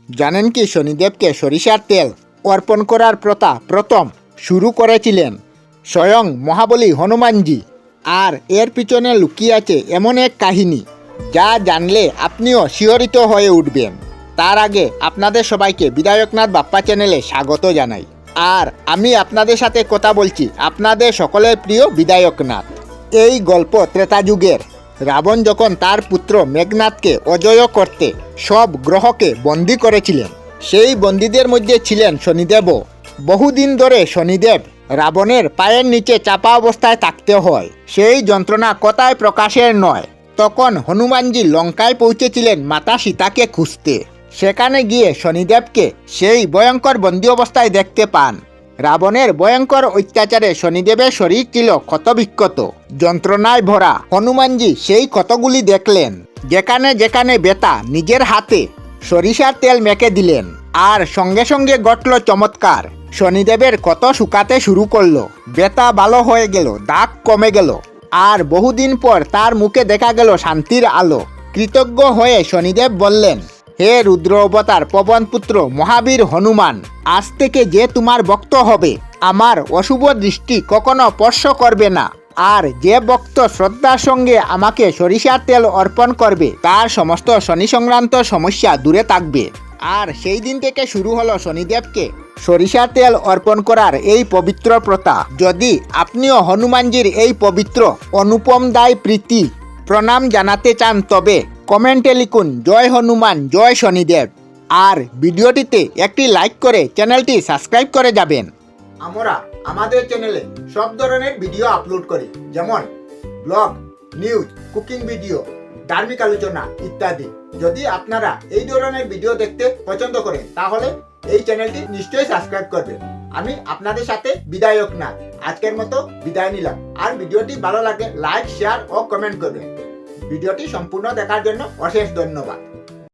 জানেন কি শনিদেবকে সরিষার তেল অর্পণ করার প্রথা প্রথম শুরু করেছিলেন স্বয়ং মহাবলী হনুমানজি। আর এর পিছনে লুকিয়ে আছে এমন এক কাহিনী যা জানলে আপনিও শিহরিত হয়ে উঠবেন। তার আগে আপনাদের সবাইকে বিধায়কনাথ বাপ্পা চ্যানেলে স্বাগত জানাই। আর আমি আপনাদের সাথে কথা বলছি আপনাদের সকলের প্রিয় বিধায়কনাথ। এই গল্প ত্রেতা যুগের। রাবণ যখন তার পুত্র মেঘনাথকে অজয় করতে সব গ্রহকে বন্দী করেছিলেন, সেই বন্দীদের মধ্যে ছিলেন শনিদেবও। বহুদিন ধরে শনিদেব রাবণের পায়ের নিচে চাপা অবস্থায় থাকতে হয়। সেই যন্ত্রণা কথায় প্রকাশের নয়। তখন হনুমানজি লঙ্কায় পৌঁছেছিলেন মাতা সীতাকে খুঁজতে। সেখানে গিয়ে শনিদেবকে সেই ভয়ঙ্কর বন্দী অবস্থায় দেখতে পান। রাবণের ভয়ঙ্কর অত্যাচারে শনিদেবের শরীর ছিল ক্ষতবিক্ষত, যন্ত্রণায় ভরা। হনুমানজি সেই ক্ষতগুলি দেখলেন। যেখানে যেখানে ব্যথা নিজের হাতে সরিষার তেল মেখে দিলেন, আর সঙ্গে সঙ্গে ঘটল চমৎকার। শনিদেবের ক্ষত শুকাতে শুরু করলো, ব্যথা ভালো হয়ে গেল, দাগ কমে গেল, আর বহুদিন পর তার মুখে দেখা গেল শান্তির আলো। কৃতজ্ঞ হয়ে শনিদেব বললেন, হে রুদ্র অবতার পবনপুত্র মহাবীর হনুমান, আজ থেকে যে তোমার ভক্ত হবে আমার অশুভ দৃষ্টি কখনো স্পর্শ করবে না। আর যে ভক্ত শ্রদ্ধার সঙ্গে আমাকে সরিষার তেল অর্পণ করবে তার সমস্ত শনি সংক্রান্ত সমস্যা দূরে থাকবে। আর সেই দিন থেকে শুরু হলো শনিদেবকে সরিষার তেল অর্পণ করার এই পবিত্র প্রথা। যদি আপনিও হনুমানজির এই পবিত্র অনুপম দায় প্রীতি প্রণাম জানাতে চান তবে কমেন্টে লিখুন জয় হনুমান জয় শনিদেব। আর ভিডিওটিতে একটি লাইক করে চ্যানেলটি সাবস্ক্রাইব করে যাবেন। আমরা আমাদের চ্যানেলে সব ধরনের ভিডিও আপলোড করি, যেমন ব্লগ, নিউজ, কুকিং ভিডিও, ধার্মিক আলোচনা ইত্যাদি। যদি আপনারা এই ধরনের ভিডিও দেখতে পছন্দ করেন তাহলে এই চ্যানেলটি নিশ্চয়ই সাবস্ক্রাইব করবেন। আমি আপনাদের সাথে বিধায়কনাথ আজকের মতো বিদায় নিলাম। আর ভিডিওটি ভালো লাগে লাইক, শেয়ার ও কমেন্ট করবেন। ভিডিওটি সম্পূর্ণ দেখার জন্য অশেষ ধন্যবাদ।